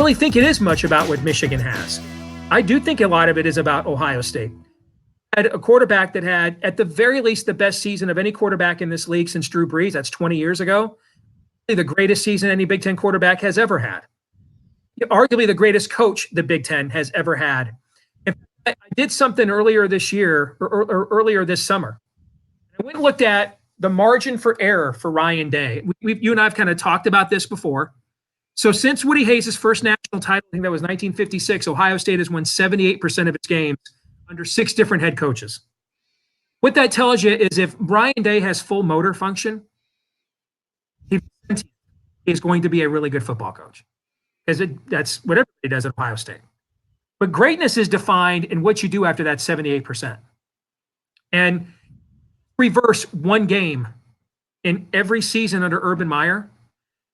really think it is much about what Michigan has. I do think a lot of it is about Ohio State. Had a quarterback that had, at the very least, the best season of any quarterback in this league since Drew Brees. That's 20 years ago. The greatest season any Big Ten quarterback has ever had. Arguably the greatest coach the Big Ten has ever had. I did something earlier this year or earlier this summer. I went and looked at the margin for error for Ryan Day. You and I have kind of talked about this before. So since Woody Hayes' first national title, I think that was 1956, Ohio State has won 78% of its games under 6 different head coaches. What that tells you is if Ryan Day has full motor function, he is going to be a really good football coach. Because that's what everybody does at Ohio State. But greatness is defined in what you do after that 78%. And reverse one game in every season under Urban Meyer,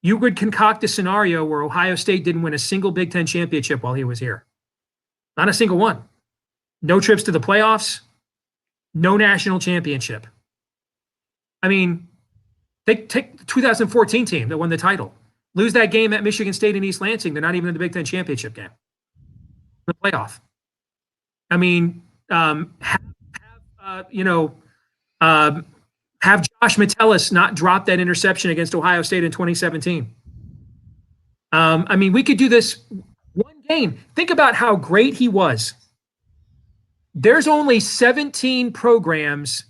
you would concoct a scenario where Ohio State didn't win a single Big Ten championship while he was here. Not a single one. No trips to the playoffs, no national championship. I mean, take the 2014 team that won the title. Lose that game at Michigan State and East Lansing, they're not even in the Big Ten championship game. The playoff. I mean, have Josh Metellus not drop that interception against Ohio State in 2017. I mean, we could do this one game. Think about how great he was. There's only 17 programs,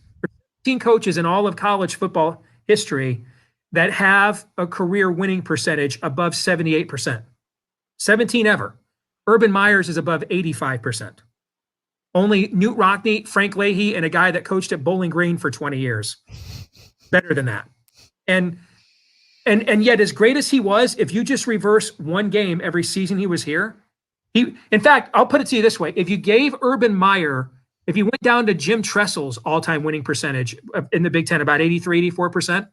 17 coaches in all of college football history that have a career winning percentage above 78%. 17 ever. Urban Meyer's is above 85%. Only Newt Rockne, Frank Leahy, and a guy that coached at Bowling Green for 20 years. Better than that. And yet, as great as he was, if you just reverse one game every season he was here, in fact, I'll put it to you this way. If you gave Urban Meyer, if you went down to Jim Tressel's all-time winning percentage in the Big Ten, about 83, 84%,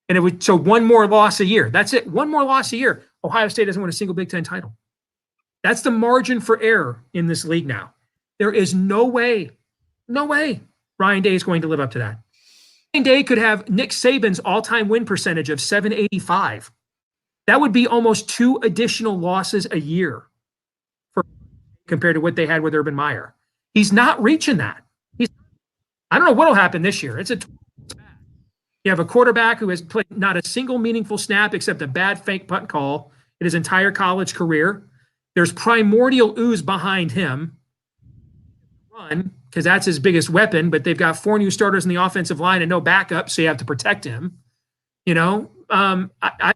and it would, so one more loss a year. That's it. One more loss a year. Ohio State doesn't win a single Big Ten title. That's the margin for error in this league now. There is no way Ryan Day is going to live up to that. Ryan Day could have Nick Saban's all-time win percentage of 785. That would be almost 2 additional losses a year compared to what they had with Urban Meyer. He's not reaching that. I don't know what will happen this year. You have a quarterback who has played not a single meaningful snap except a bad fake punt call in his entire college career. There's primordial ooze behind him. Run, because that's his biggest weapon, but they've got 4 new starters in the offensive line and no backup, so you have to protect him. You know, I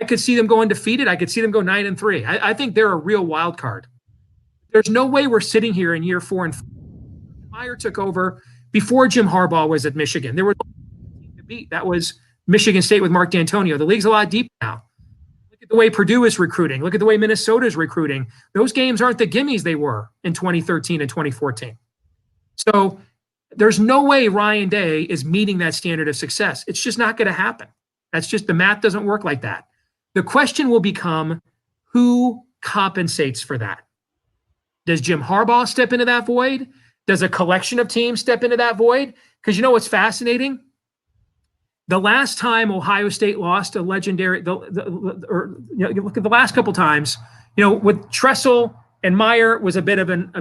could see them go undefeated. I could see them go 9-3. I think they're a real wild card. There's no way we're sitting here in year 4 and 5. Meyer took over before Jim Harbaugh was at Michigan. There was to beat. That was Michigan State with Mark D'Antonio. The league's a lot deeper now. Look at the way Purdue is recruiting. Look at the way Minnesota is recruiting. Those games aren't the gimmies they were in 2013 and 2014. So there's no way Ryan Day is meeting that standard of success. It's just not going to happen. That's just, the math doesn't work like that. The question will become, who compensates for that? Does Jim Harbaugh step into that void? Does a collection of teams step into that void? Because you know what's fascinating? The last time Ohio State lost a legendary, look at the last couple times, with Tressel and Meyer was a bit of an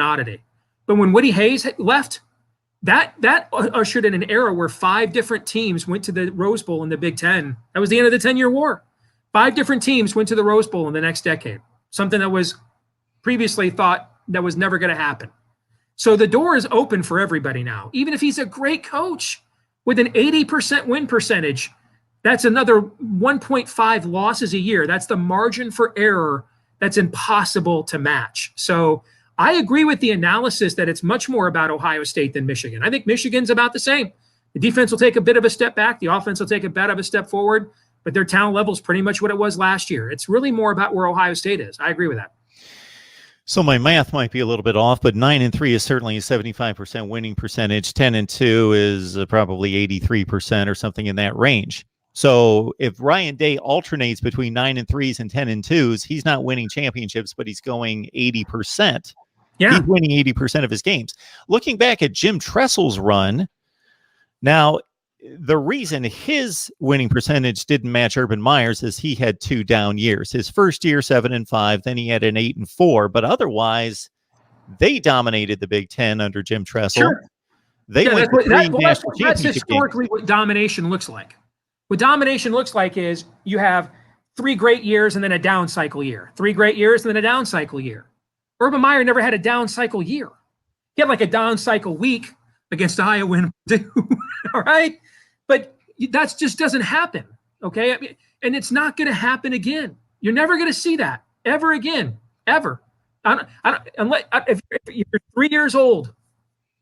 oddity. But when Woody Hayes left, that ushered in an era where 5 different teams went to the Rose Bowl in the Big Ten. That was the end of the 10-year war. 5 different teams went to the Rose Bowl in the next decade, something that was previously thought that was never going to happen. So the door is open for everybody now. Even if he's a great coach with an 80% win percentage, that's another 1.5 losses a year. That's the margin for error that's impossible to match. So I agree with the analysis that it's much more about Ohio State than Michigan. I think Michigan's about the same. The defense will take a bit of a step back. The offense will take a bit of a step forward, but their talent level is pretty much what it was last year. It's really more about where Ohio State is. I agree with that. So my math might be a little bit off, but 9-3 is certainly a 75% winning percentage. 10-2 is probably 83% or something in that range. So if Ryan Day alternates between 9-3s and 10-2s, he's not winning championships, but he's going 80%. Yeah. He's winning 80% of his games. Looking back at Jim Tressel's run, now the reason his winning percentage didn't match Urban Meyer's is he had 2 down years. His first year, 7-5, then he had an 8-4, but otherwise they dominated the Big Ten under Jim Tressel. Sure. They went to 3 national that's championship historically games. what domination looks like. What domination looks like is you have 3 great years and then a down cycle year, 3 great years and then a down cycle year. Urban Meyer never had a down cycle year. He had like a down cycle week against Iowa and Purdue. All right. But that just doesn't happen. Okay. I mean, and it's not going to happen again. You're never going to see that ever again, ever. If you're 3 years old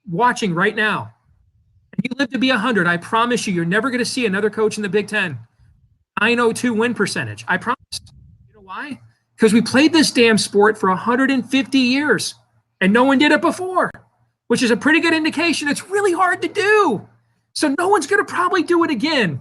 watching right now, and you live to be 100, I promise you're never going to see another coach in the Big Ten 902 win percentage. I promise. You know why? Because we played this damn sport for 150 years, and no one did it before, which is a pretty good indication it's really hard to do. So no one's going to probably do it again.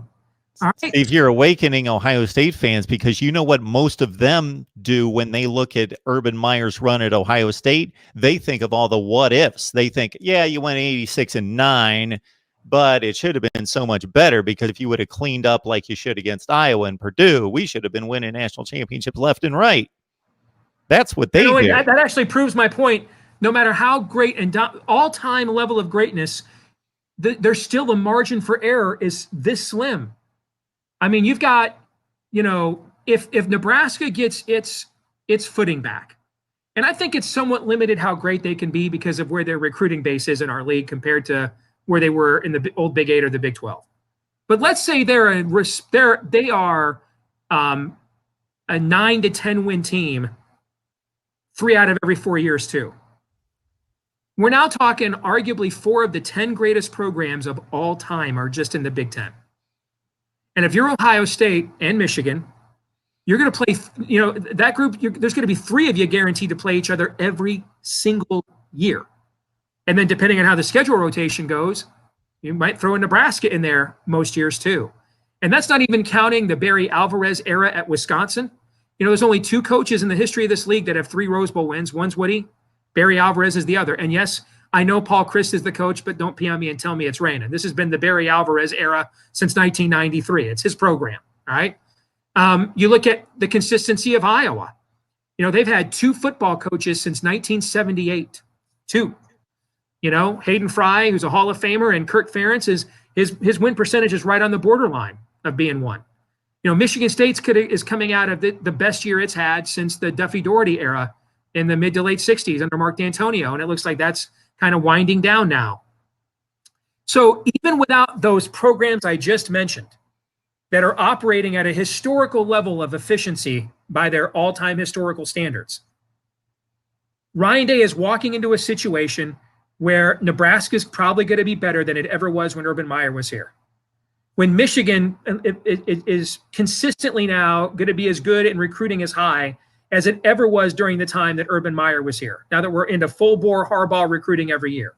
All right. If you're awakening Ohio State fans, because you know what most of them do when they look at Urban Meyer's run at Ohio State, they think of all the what ifs. They think, yeah, you went 86-9, but it should have been so much better because if you would have cleaned up like you should against Iowa and Purdue, we should have been winning national championships left and right. That's what they do. That actually proves my point. No matter how great and all-time level of greatness, there's still the margin for error is this slim. I mean, you've got, if Nebraska gets its footing back, and I think it's somewhat limited how great they can be because of where their recruiting base is in our league compared to where they were in the old Big 8 or the Big 12. But let's say they are a 9 to 10 win team 3 out of every 4 years too. We're now talking arguably 4 of the 10 greatest programs of all time are just in the Big Ten. And if you're Ohio State and Michigan, you're going to play, that group, there's going to be 3 of you guaranteed to play each other every single year. And then depending on how the schedule rotation goes, you might throw in Nebraska in there most years too. And that's not even counting the Barry Alvarez era at Wisconsin. There's only 2 coaches in the history of this league that have 3 Rose Bowl wins. One's Woody, Barry Alvarez is the other. And yes, I know Paul Chryst is the coach, but don't pee on me and tell me it's raining. This has been the Barry Alvarez era since 1993. It's his program, all right? You look at the consistency of Iowa. They've had 2 football coaches since 1978. 2. Hayden Fry, who's a Hall of Famer, and Kirk Ferentz, his win percentage is right on the borderline of being 1. Michigan State is coming out of the best year it's had since the Duffy Doherty era in the mid to late 60s under Mark D'Antonio, and it looks like that's kind of winding down now. So even without those programs I just mentioned that are operating at a historical level of efficiency by their all-time historical standards, Ryan Day is walking into a situation where Nebraska is probably going to be better than it ever was when Urban Meyer was here. When Michigan is consistently now going to be as good and recruiting as high as it ever was during the time that Urban Meyer was here. Now that we're into full-bore Harbaugh recruiting every year.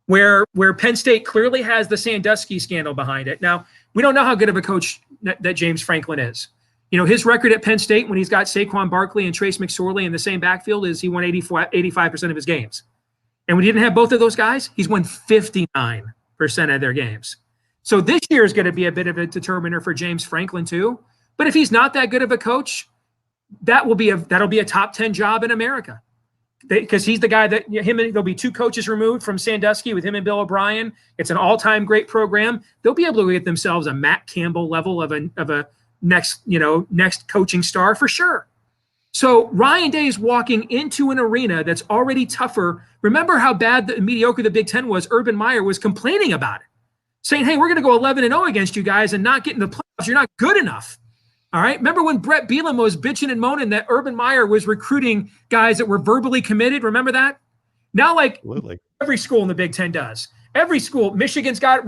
Where Penn State clearly has the Sandusky scandal behind it. Now, we don't know how good of a coach that James Franklin is. His record at Penn State when he's got Saquon Barkley and Trace McSorley in the same backfield is he won 85% of his games. And when he didn't have both of those guys, he's won 59% of their games. So this year is going to be a bit of a determiner for James Franklin too. But if he's not that good of a coach, that'll be a top 10 job in America. Because he's the guy that there'll be 2 coaches removed from Sandusky with him and Bill O'Brien. It's an all-time great program. They'll be able to get themselves a Matt Campbell level of a next coaching star for sure. So Ryan Day is walking into an arena that's already tougher. Remember how bad and mediocre the Big Ten was. Urban Meyer was complaining about it, saying, hey, we're going to go 11-0 against you guys and not get in the playoffs. You're not good enough. All right. Remember when Brett Bielema was bitching and moaning that Urban Meyer was recruiting guys that were verbally committed? Remember that? Now, Absolutely. Every school in the Big Ten does. Every school. Michigan's got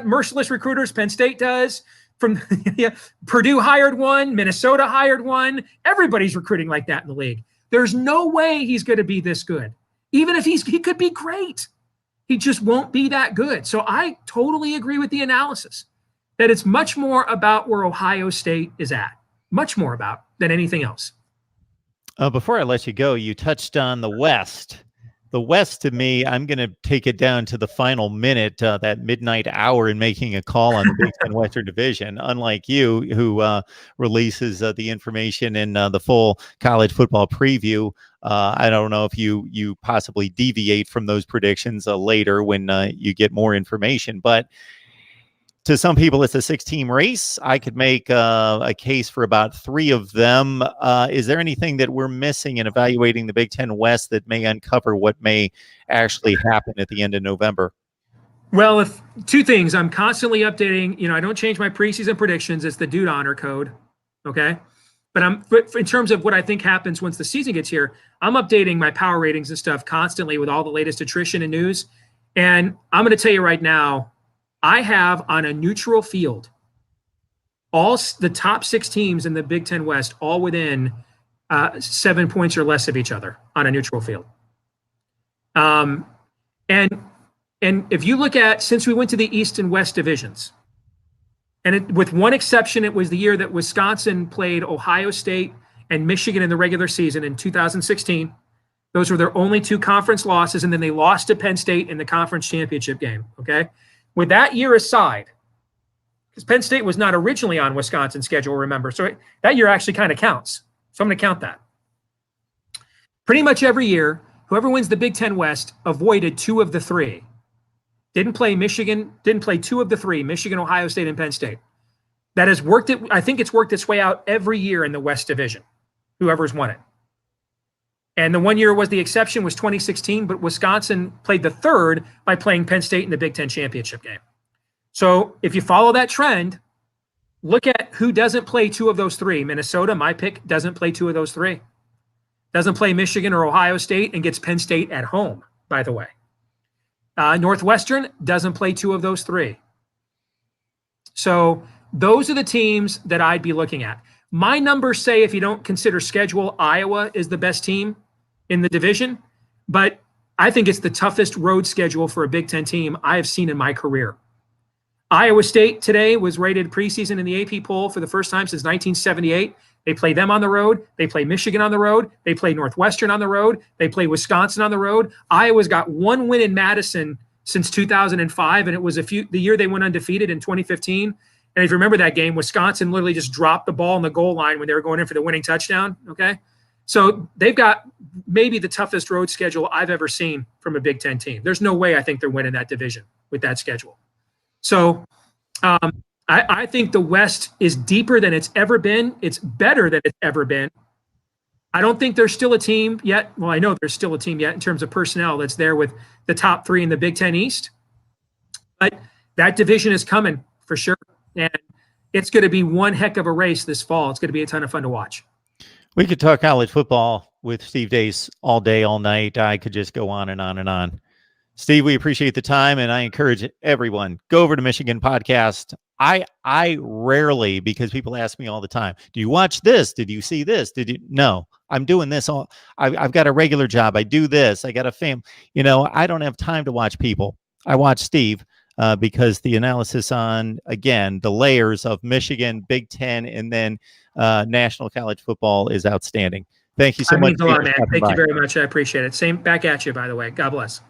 merciless recruiters. Penn State does. Purdue hired one. Minnesota hired one. Everybody's recruiting like that in the league. There's no way he's going to be this good. Even if he could be great, he just won't be that good. So I totally agree with the analysis that it's much more about where Ohio State is at, much more about than anything else. Before I let you go, you touched on the West. The West, to me, I'm going to take it down to the final minute, that midnight hour, in making a call on the Big Ten Western Division. Unlike you, who releases the information in the full college football preview, I don't know if you possibly deviate from those predictions later when you get more information. But to some people, it's a 6-team race. I could make a case for about 3 of them. Is there anything that we're missing in evaluating the Big Ten West that may uncover what may actually happen at the end of November? Well, if 2 things, I'm constantly updating. I don't change my preseason predictions. It's the dude honor code. Okay. But in terms of what I think happens once the season gets here, I'm updating my power ratings and stuff constantly with all the latest attrition and news. And I'm going to tell you right now, I have on a neutral field all the top 6 teams in the Big Ten West, all within 7 points or less of each other on a neutral field. And if you look at, since we went to the East and West divisions, and with one exception, it was the year that Wisconsin played Ohio State and Michigan in the regular season in 2016. Those were their only 2 conference losses, and then they lost to Penn State in the conference championship game. Okay. With that year aside, because Penn State was not originally on Wisconsin's schedule, remember, so that year actually kind of counts. So I'm going to count that. Pretty much every year, whoever wins the Big Ten West avoided 2 of the 3. Didn't play 2 of the 3, Michigan, Ohio State, and Penn State. That has worked it. I think it's worked its way out every year in the West Division, whoever's won it. And the one year was the exception was 2016, but Wisconsin played the 3rd by playing Penn State in the Big Ten championship game. So if you follow that trend, look at who doesn't play 2 of those 3. Minnesota, my pick, doesn't play 2 of those 3. Doesn't play Michigan or Ohio State and gets Penn State at home, by the way. Northwestern doesn't play 2 of those 3. So those are the teams that I'd be looking at. My numbers say, if you don't consider schedule, Iowa is the best team in the division, but I think it's the toughest road schedule for a Big Ten team I have seen in my career. Iowa State today was rated preseason in the AP poll for the first time since 1978. They play them on the road. They play Michigan on the road. They play Northwestern on the road. They play Wisconsin on the road. Iowa's got 1 win in Madison since 2005, and it was the year they went undefeated in 2015. And if you remember that game, Wisconsin literally just dropped the ball on the goal line when they were going in for the winning touchdown. Okay. So they've got maybe the toughest road schedule I've ever seen from a Big Ten team. There's no way I think they're winning that division with that schedule. So I think the West is deeper than it's ever been. It's better than it's ever been. I don't think there's still a team yet. Well, I know there's still a team yet in terms of personnel that's there with the top 3 in the Big Ten East. But that division is coming for sure. And it's going to be one heck of a race this fall. It's going to be a ton of fun to watch. We could talk college football with Steve Dace all day, all night. I could just go on and on and on. Steve, we appreciate the time, and I encourage everyone, go over to Michigan Podcast. I rarely, because people ask me all the time, do you watch this? Did you see this? No, I'm doing this. I've got a regular job. I do this. I got a family. I don't have time to watch people. I watch Steve. Because the analysis on, again, the layers of Michigan, Big Ten, and then national college football is outstanding. Thank you so much. Means a lot, man. Thank you very much. I appreciate it. Same back at you, by the way. God bless.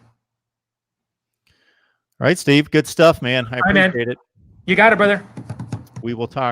All right, Steve. Good stuff, man. I appreciate it. You got it, brother. We will talk.